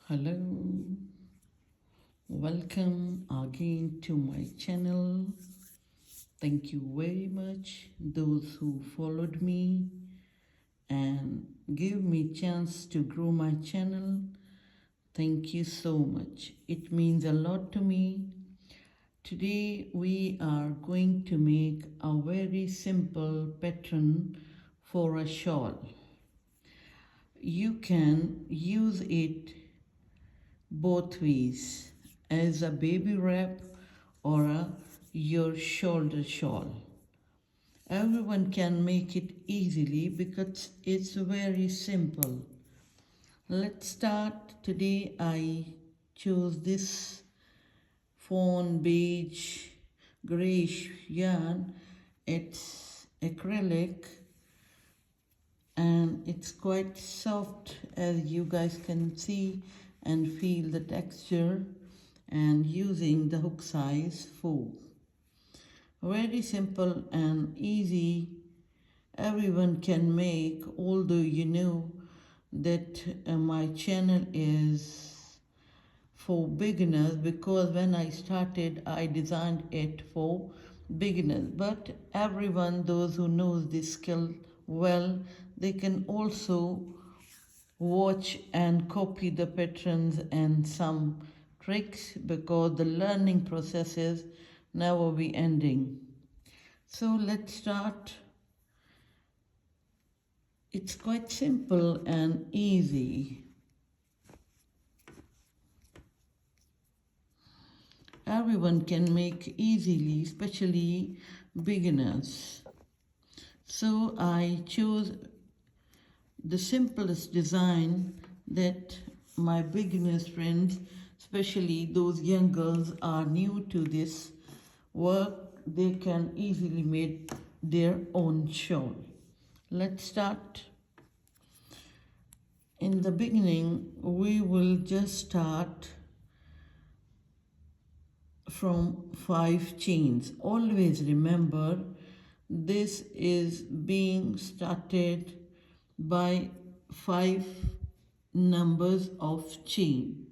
Hello, welcome again to my channel. Thank you very much those who followed me and give me chance to grow my channel. Thank you so much. It means a lot to me. Today we are going to make a very simple pattern for a shawl. You can use it both ways, as a baby wrap or your shoulder shawl. Everyone can make it easily because it's very simple. Let's start. Today I chose this fawn beige grayish yarn. It's acrylic and it's quite soft, as you guys can see and feel the texture, and using the hook size 4. Very simple and easy. Everyone can make, although you know that my channel is for beginners, because when I started I designed it for beginners, but everyone, those who knows this skill well, they can also watch and copy the patterns and some tricks, because the learning process is never be ending. So let's start. It's quite simple and easy. Everyone can make easily, especially beginners. So I chose the simplest design that my beginners friends, especially those young girls, are new to this work, they can easily make their own shawl. Let's start. In the beginning, we will just start from 5 chains. Always remember, this is being started by 5 numbers of chain.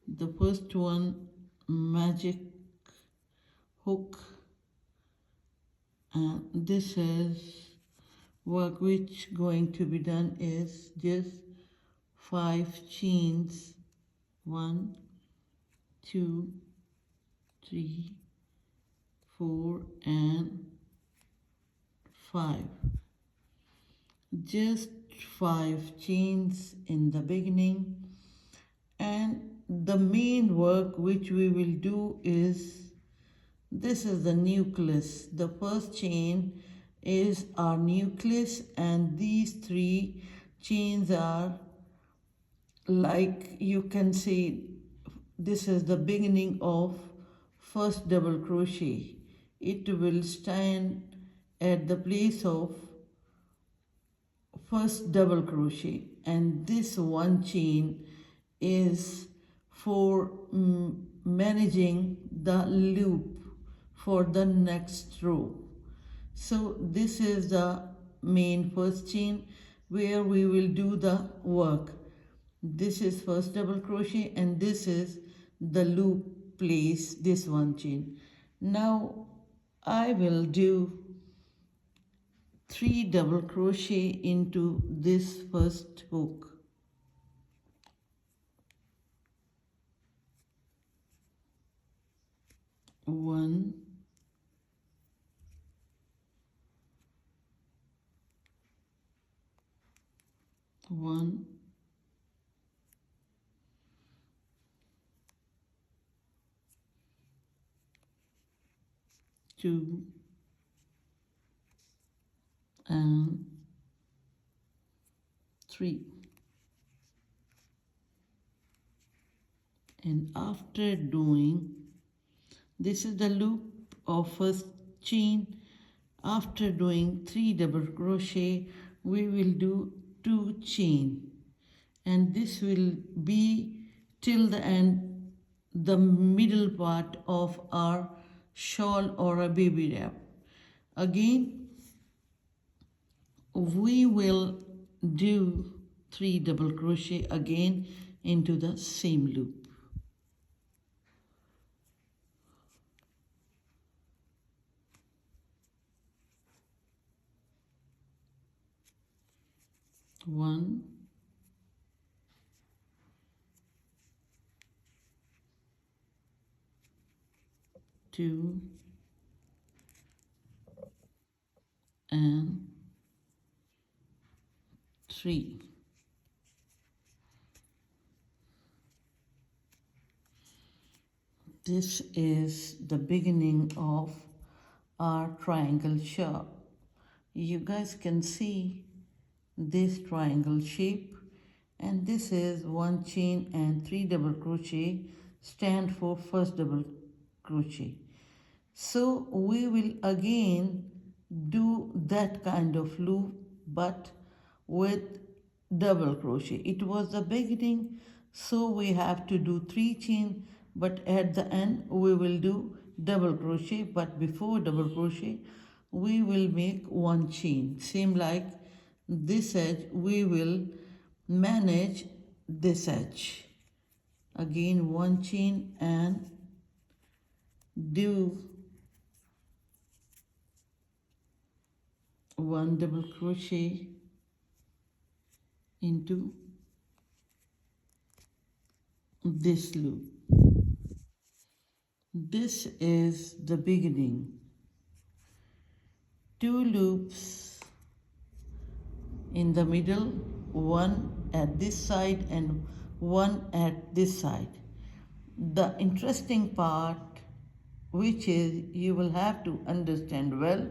The first one, magic hook, and this is work which going to be done is just 5 chains. 1, 2, 3, 4 and 5. Just 5 chains in the beginning, and the main work which we will do is, this is the nucleus. The first chain is our nucleus, and these 3 chains are, like you can say, this is the beginning of first double crochet. It will stand at the place of first double crochet, and this one chain is for managing the loop for the next row. So this is the main first chain where we will do the work. This is first double crochet and this is the loop place, this one chain. Now I will do 3 double crochet into this first hook. 1, 1, 2 and 3. And after doing, this is the loop of first chain. After doing 3 double crochet, we will do 2 chain, and this will be till the end, the middle part of our shawl or a baby wrap. Again, we will do 3 double crochet again into the same loop. One, two, and 3. This is the beginning of our triangle shawl. You guys can see this triangle shape, and this is 1 chain and 3 double crochet stand for first double crochet. So we will again do that kind of loop but with double crochet. It was the beginning, so we have to do 3 chain, but at the end we will do double crochet, but before double crochet we will make 1 chain. Same like this edge, we will manage this edge. Again 1 chain and do 1 double crochet into this loop. This is the beginning. 2 loops in the middle, 1 at this side and 1 at this side. The interesting part, which is you will have to understand well,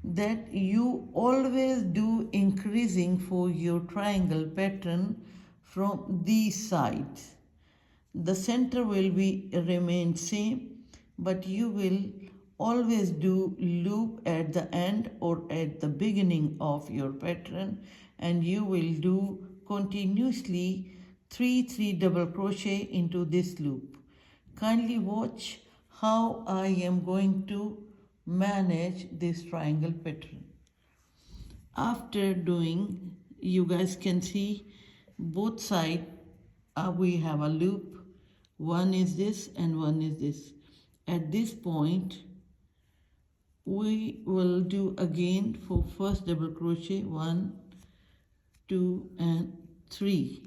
that you always do increasing for your triangle pattern from these sides. The center will be remain same, but you will always do loop at the end or at the beginning of your pattern, and you will do continuously 3 double crochet into this loop. Kindly watch how I am going to manage this triangle pattern. After doing, you guys can see both sides we have a loop. One is this and one is this. At this point we will do again for first double crochet 1, 2 and 3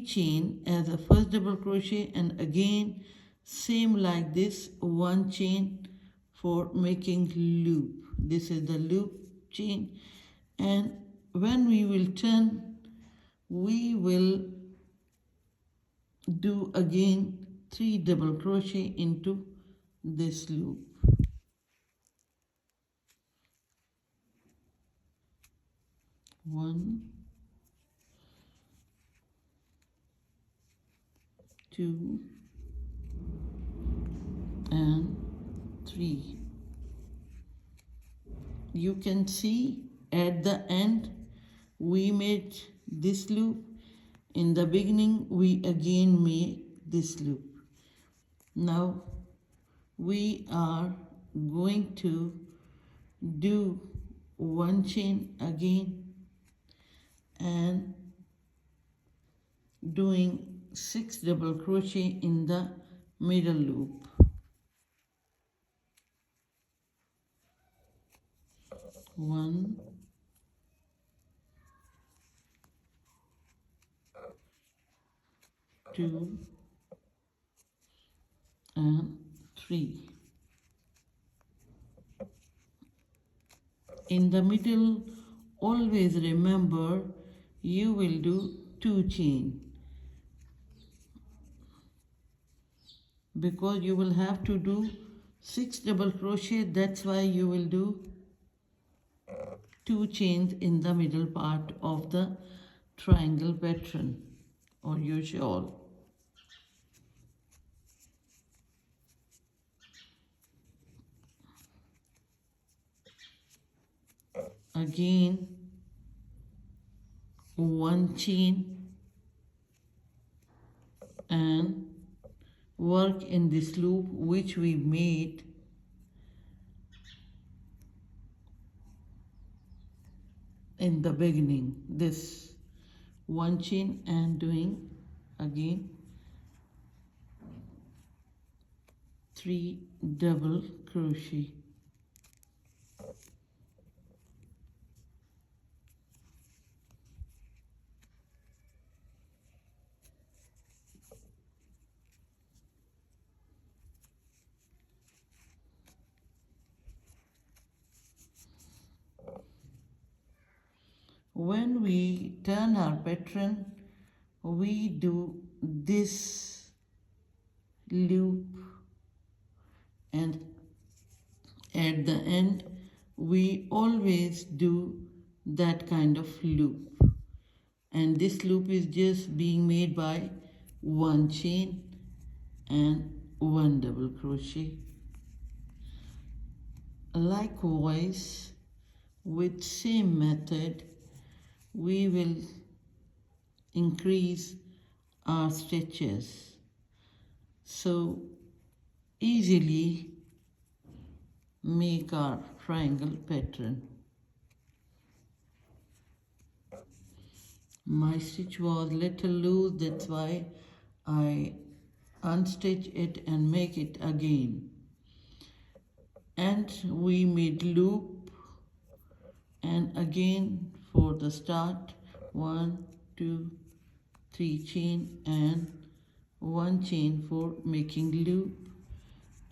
chain as a first double crochet, and again same like this 1 chain for making loop. This is the loop chain, and when we will turn we will do again 3 double crochet into this loop. One, 2 and 3. You can see at the end we made this loop. In the beginning we again made this loop. Now we are going to do 1 chain again and doing 6 double crochet in the middle loop. 1, 2 and 3. In the middle, always remember you will do 2 chain, because you will have to do 6 double crochet. That's why you will do 2 chains in the middle part of the triangle pattern or your shawl. Again 1 chain and work in this loop which we made in the beginning. This one chain and doing again 3 double crochet. When we turn our pattern, we do this loop, and at the end we always do that kind of loop, and this loop is just being made by one chain and one double crochet. Likewise, with same method, we will increase our stitches so easily make our triangle pattern. My stitch was little loose, that's why I unstitch it and make it again. And we made loop, and again for the start 1 2 3 chain and one chain for making loop.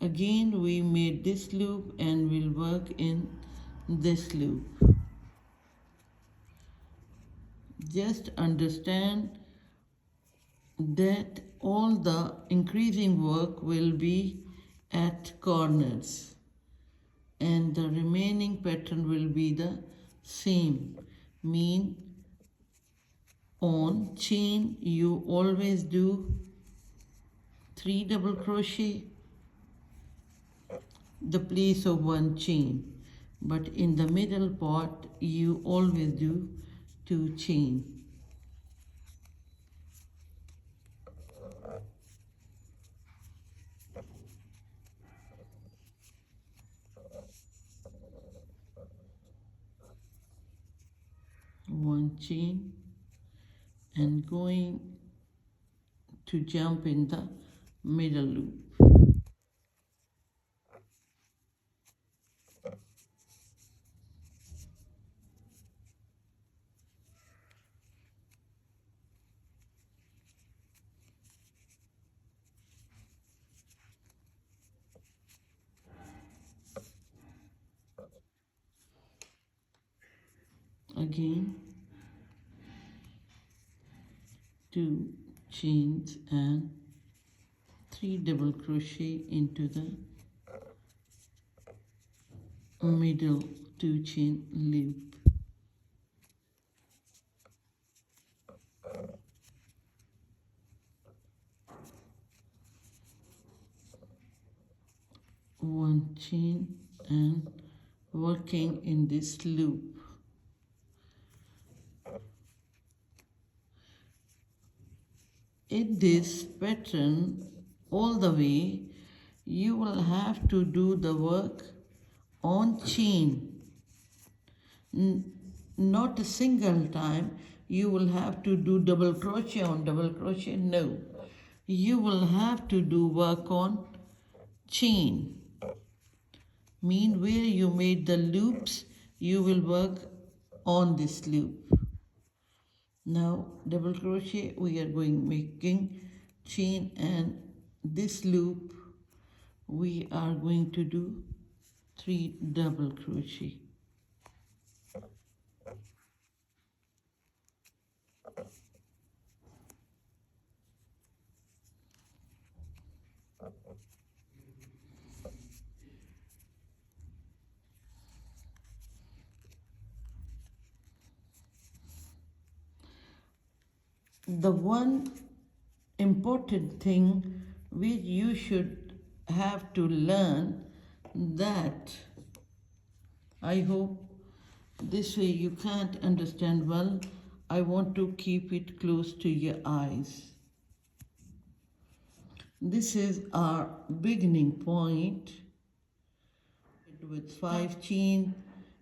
Again we made this loop and we'll work in this loop. Just understand that all the increasing work will be at corners and the remaining pattern will be the same. Mean on chain you always do 3 double crochet the place of one chain, but in the middle part you always do 2 chain. One chain and going to jump in the middle loop. Again 2 chains and 3 double crochet into the middle 2 chain loop. One chain and working in this loop. In this pattern all the way you will have to do the work on chain. Not a single time you will have to do double crochet on double crochet, no. You will have to do work on chain. Mean where you made the loops, you will work on this loop. Now double crochet, we are making chain, and this loop we are going to do 3 double crochet. The one important thing which you should have to learn, that I hope this way you can't understand well, I want to keep it close to your eyes. This is our beginning point with 5 chain.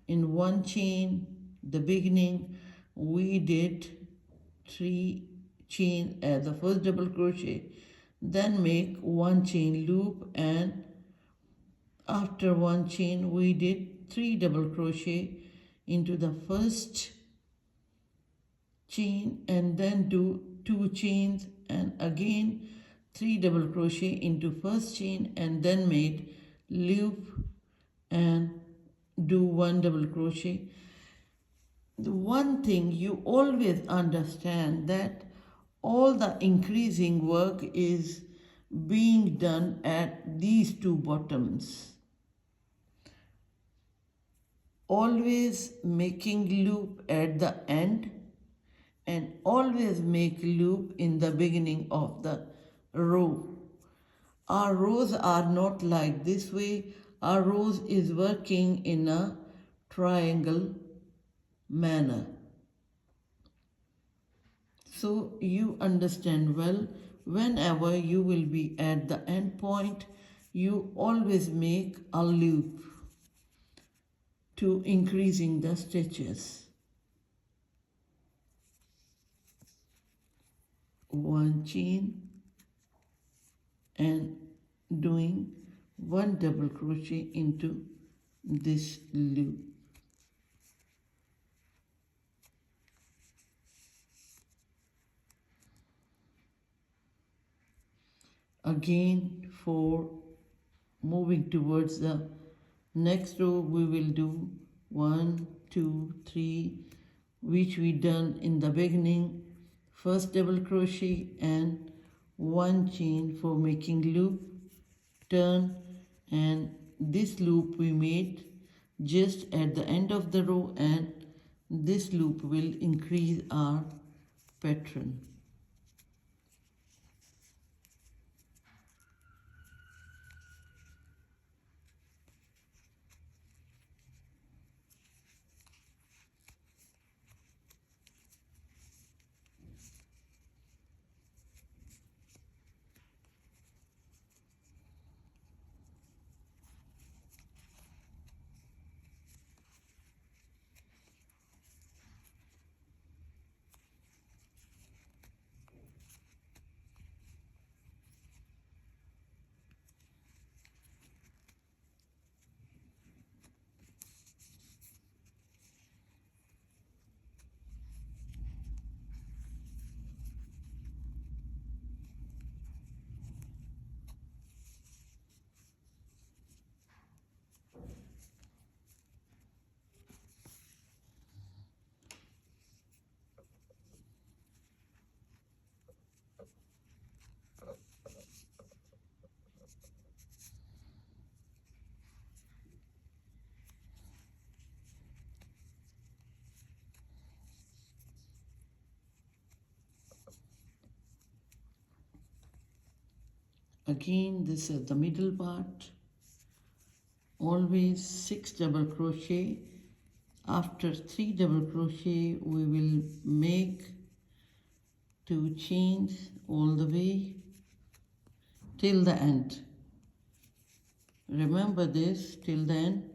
In one chain, the beginning we did 3 chain at the first double crochet, then make 1 chain loop, and after 1 chain we did 3 double crochet into the first chain, and then do 2 chains, and again 3 double crochet into first chain, and then made loop and do 1 double crochet. The one thing you always understand, that all the increasing work is being done at these 2 bottoms. Always making loop at the end, and always make loop in the beginning of the row. Our rows are not like this way. Our rows is working in a triangle manner. So you understand well, whenever you will be at the end point, you always make a loop to increasing the stitches. 1 chain and doing 1 double crochet into this loop. Again, for moving towards the next row, we will do 1, 2, 3, which we done in the beginning. First double crochet and 1 chain for making loop, turn, and this loop we made just at the end of the row, and this loop will increase our pattern. Again, this is the middle part. Always 6 double crochet. After 3 double crochet, we will make 2 chains all the way till the end. Remember this, till then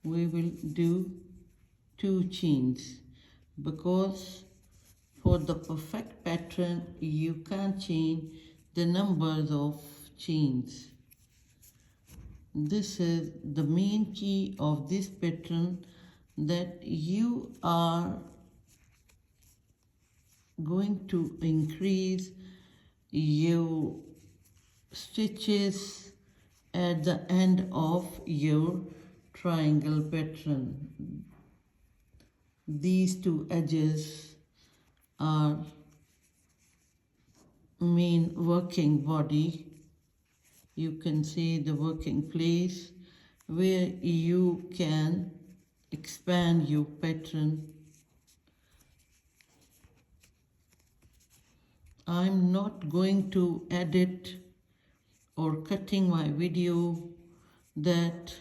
we will do 2 chains, because for the perfect pattern you can't change the numbers of chains. This is the main key of this pattern, that you are going to increase your stitches at the end of your triangle pattern. These 2 edges are main working body. You can see the working place where you can expand your pattern. I'm not going to edit or cutting my video, that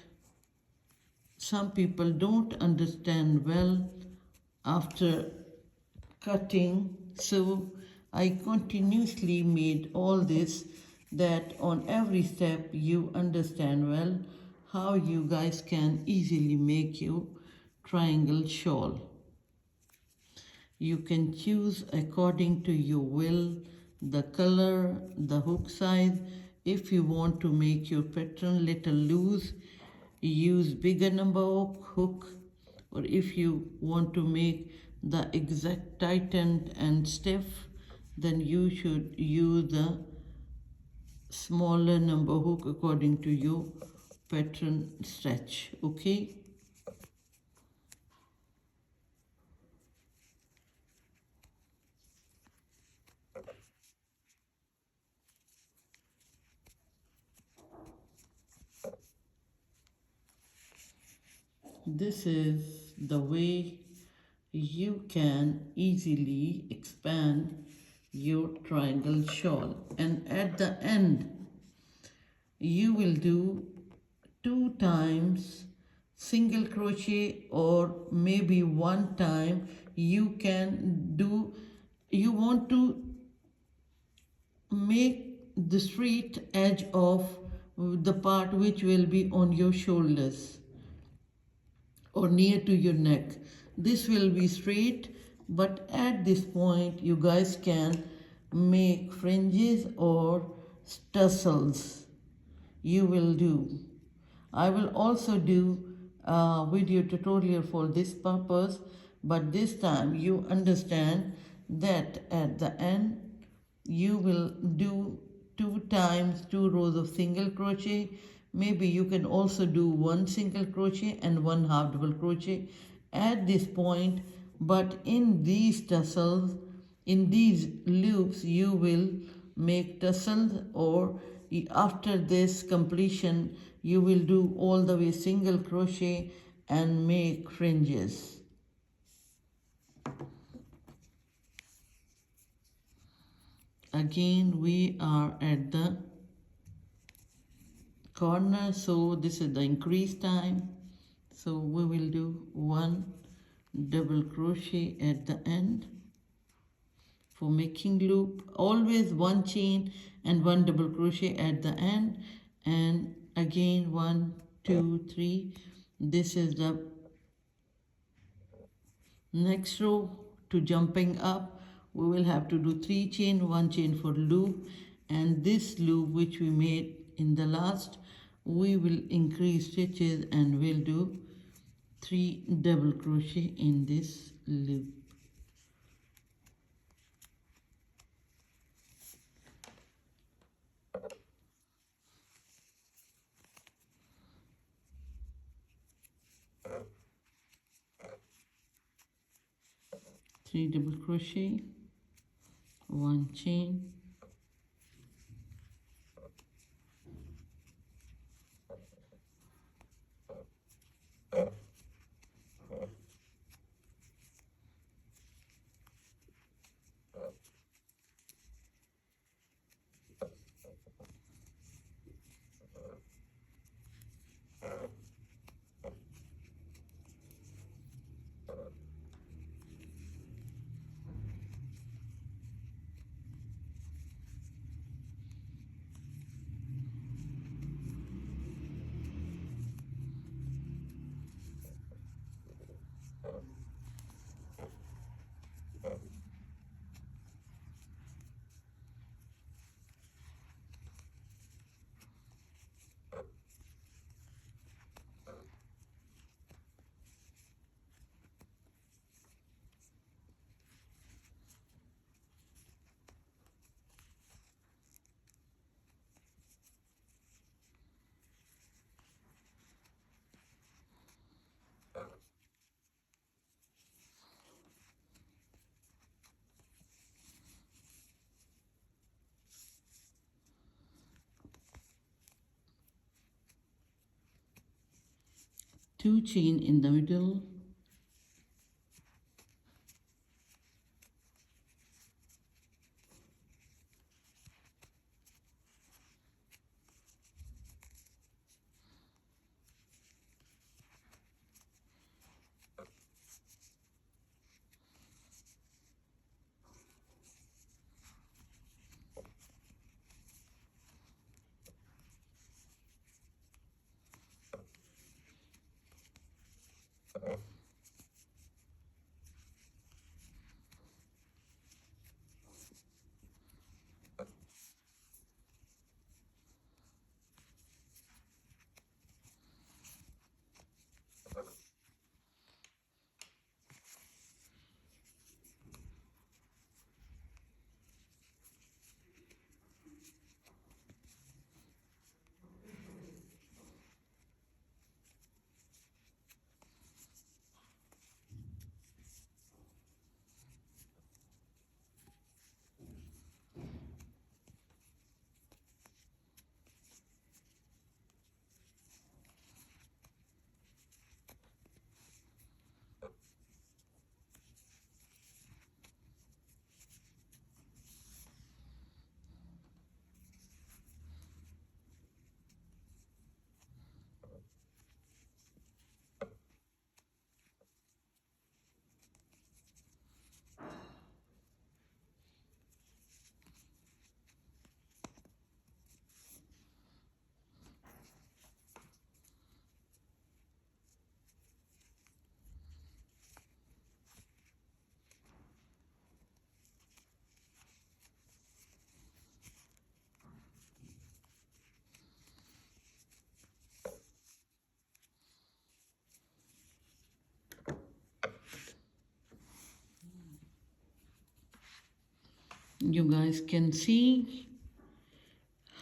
some people don't understand well after cutting. So I continuously made all this, that on every step you understand well how you guys can easily make your triangle shawl. You can choose according to your will, the color, the hook size. If you want to make your pattern little loose, use bigger number of hook, or if you want to make the exact tightened and stiff, then you should use the smaller number hook according to your pattern stretch. Okay. This is the way you can easily expand your triangle shawl, and at the end you will do 2 times single crochet, or maybe 1 time. You can do, you want to make the straight edge of the part which will be on your shoulders or near to your neck. This will be straight, but at this point you guys can make fringes or tassels. You will do. I will also do a video tutorial for this purpose, but this time you understand that at the end you will do 2 times 2 rows of single crochet. Maybe you can also do 1 single crochet and 1 half double crochet at this point, but in these tassels, in these loops, you will make tassels, or after this completion you will do all the way single crochet and make fringes. Again we are at the corner, so this is the increase time, so we will do 1 double crochet at the end for making loop. Always 1 chain and 1 double crochet at the end, and again 1 2 3. This is the next row. To jumping up, we will have to do 3 chain, 1 chain for loop, and this loop which we made in the last, we will increase stitches and we'll do 3 double crochet in this loop. Three double crochet, 1 chain, two chain in the middle, You guys can see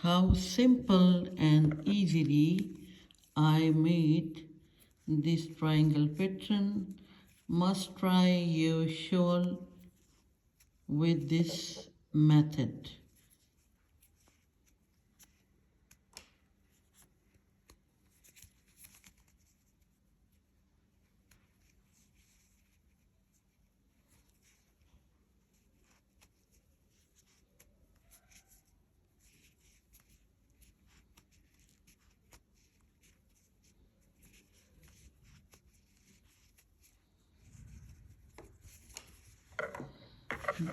how simple and easily I made this triangle pattern. Must try your shawl with this method.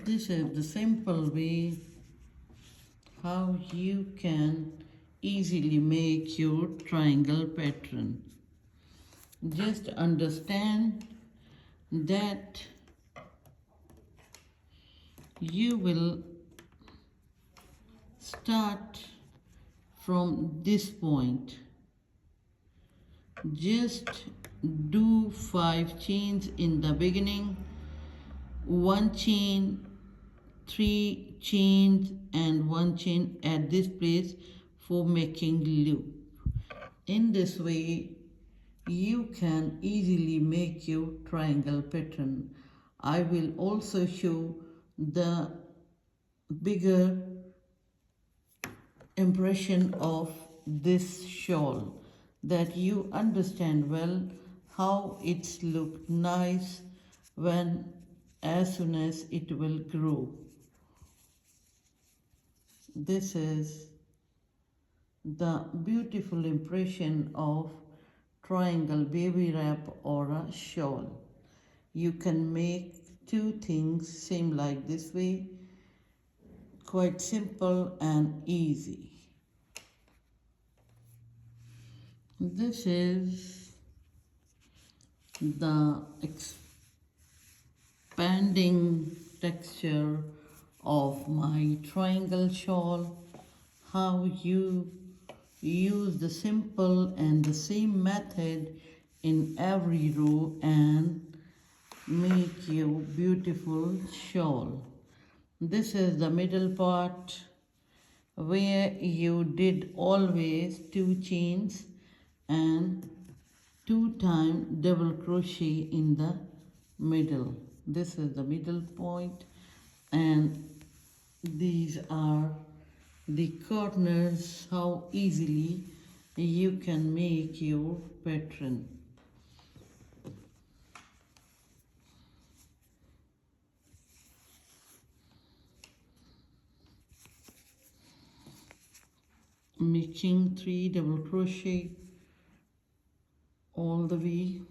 This is the simple way how you can easily make your triangle pattern. Just understand that you will start from this point. Just do 5 chains in the beginning, 1 chain, 3 chains and 1 chain at this place for making loop. In this way you can easily make your triangle pattern. I will also show the bigger impression of this shawl that you understand well how it's look nice when as soon as it will grow. This is the beautiful impression of triangle baby wrap or a shawl. You can make two things same like this way, quite simple and easy. This is the expanding texture of my triangle shawl. How you use the simple and the same method in every row and make your beautiful shawl. This is the middle part where you did always 2 chains and 2 times double crochet in the middle. This is the middle point and these are the corners, how easily you can make your pattern. Making 3 double crochet all the way.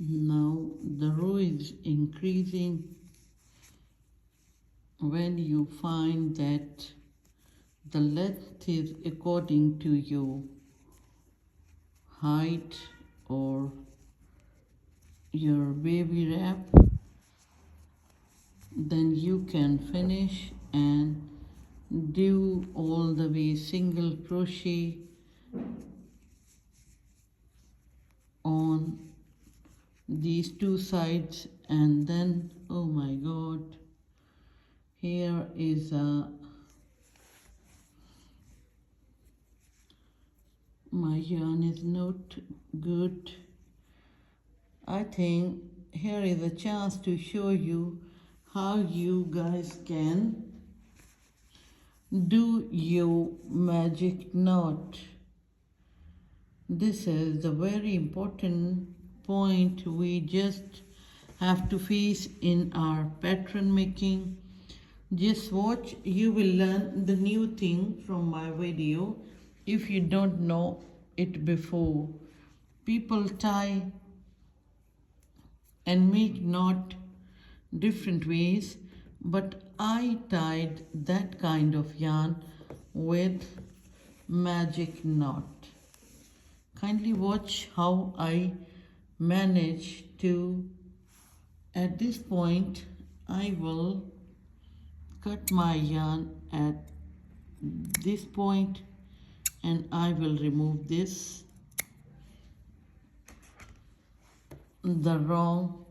Now the row is increasing when you find that the length is according to your height or your baby wrap, then you can finish and do all the way single crochet on these 2 sides and then oh my god, Here is my yarn is not good. I think here is a chance to show you how you guys can do your magic knot. This is the very important point we just have to face in our pattern making. Just watch, you will learn the new thing from my video if you don't know it before. People tie and make knot different ways, but I tied that kind of yarn with magic knot. Kindly watch how I manage to, at this point I will cut my yarn at this point and I will remove this, the wrong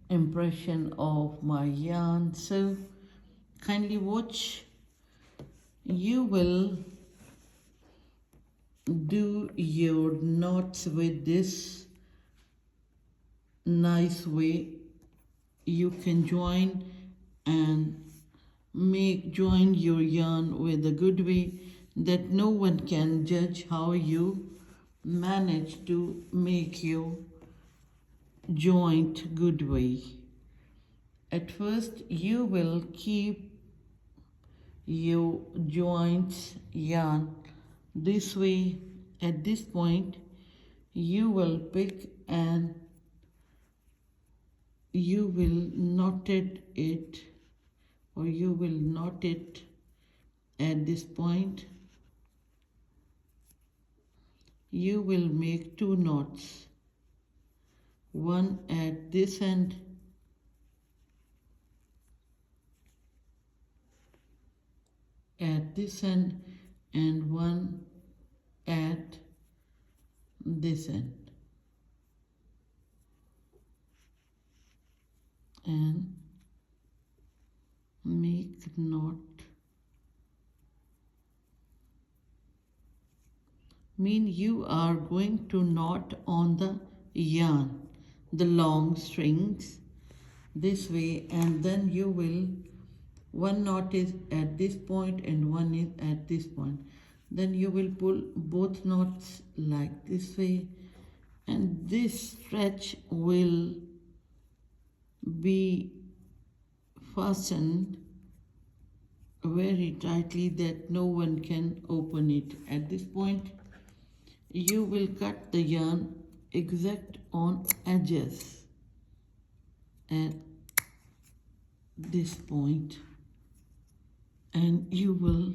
impression of my yarn. So kindly watch, you will do your knots with this nice way. You can join and join your yarn with a good way that no one can judge how you manage to make your joint good way. At first you will keep your joints yarn this way. At this point you will pick and you will knot it, or you will knot it at this point. You will make two knots, one at this end and one at this end, and make knot. Mean you are going to knot on the yarn, the long strings this way, and then you will, one knot is at this point and one is at this point. Then you will pull both knots like this way, and this stretch will be fastened very tightly that no one can open it. At this point you will cut the yarn exact on edges at this point, and you will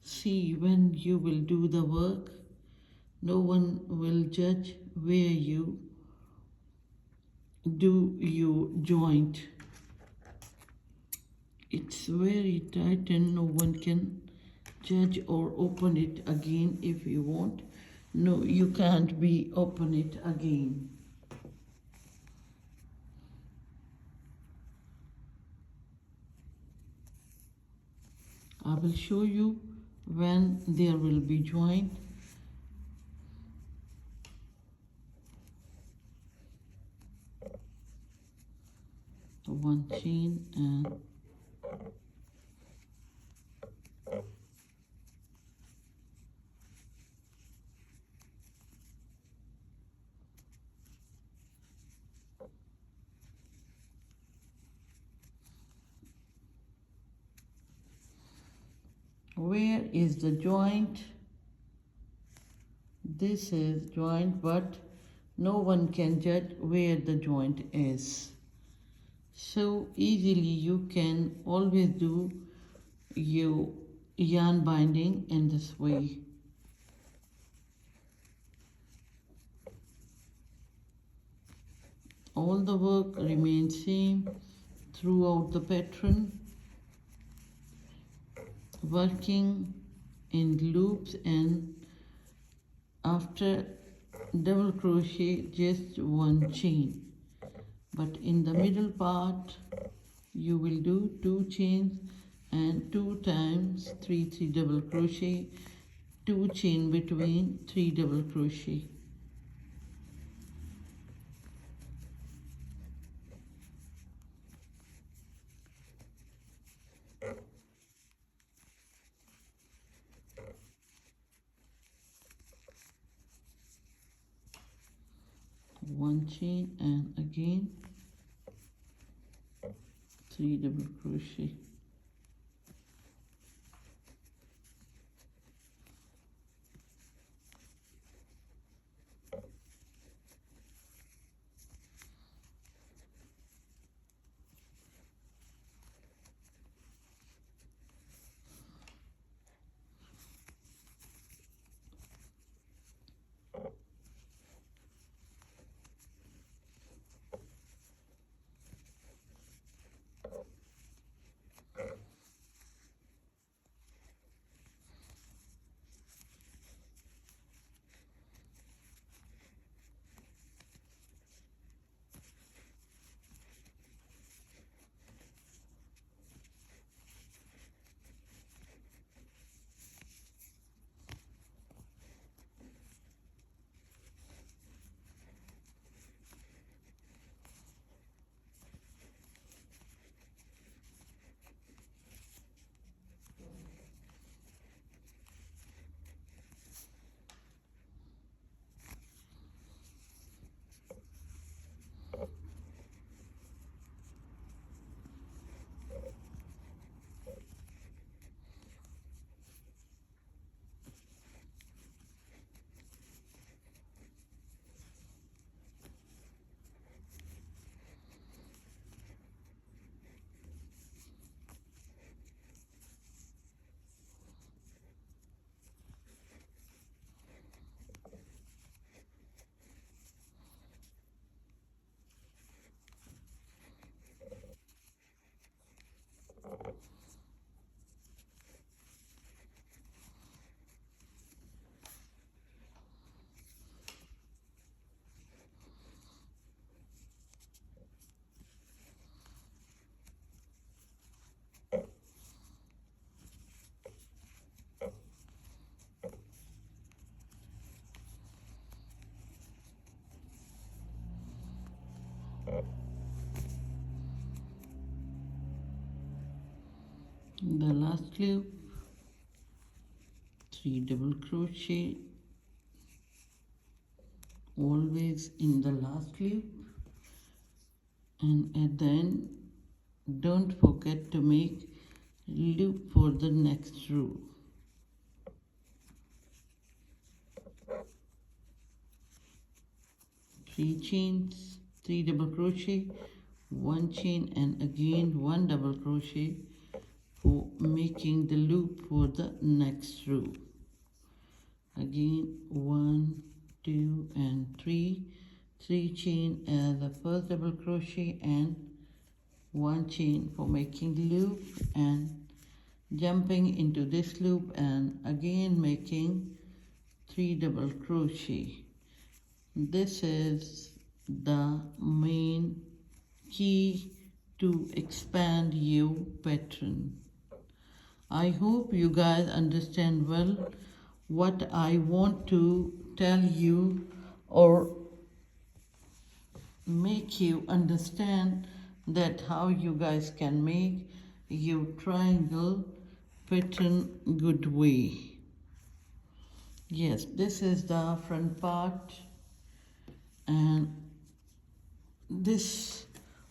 see when you will do the work, no one will judge where you do your joint. It's very tight and no one can judge or open it again if you want. No, you can't open it again. I will show you when there will be joint. One chain and where is the joint? This is joint, but no one can judge where the joint is. So easily you can always do your yarn binding in this way. All the work remains same throughout the pattern, working in loops, and after double crochet just one chain, but in the middle part you will do 2 chains and 2 times 3 double crochet, 2 chain between 3 double crochet. One chain and again 3 double crochet. The last loop, 3 double crochet, always in the last loop, and at the end don't forget to make loop for the next row. Three chains, 3 double crochet, 1 chain and again 1 double crochet for making the loop for the next row. Again 1, 2 and 3 chain as the first double crochet and 1 chain for making loop and jumping into this loop and again making 3 double crochet. This is the main key to expand your pattern. I hope you guys understand well what I want to tell you or make you understand that how you guys can make your triangle pattern good way. Yes, this is the front part, and this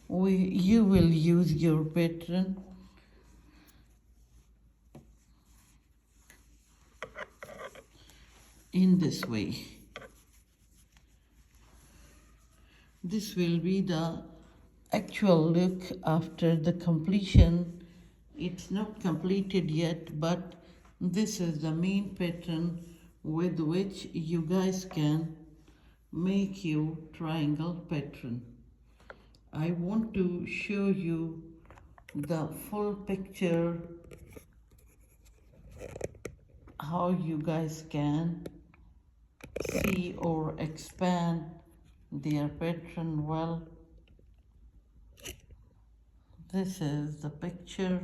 way you will use your pattern in this way. This will be the actual look after the completion. It's not completed yet, but this is the main pattern with which you guys can make your triangle pattern. I want to show you the full picture how you guys can see or expand their pattern well. This is the picture.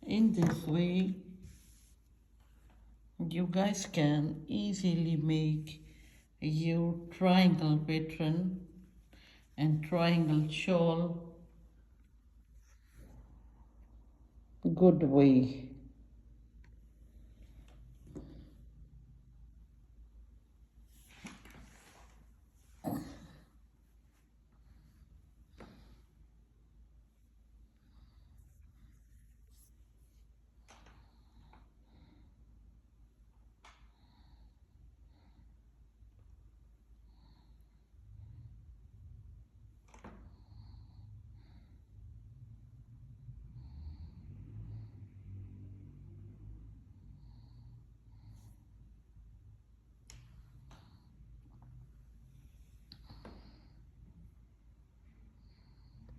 In this way, you guys can easily make your triangle pattern and triangle shawl good way.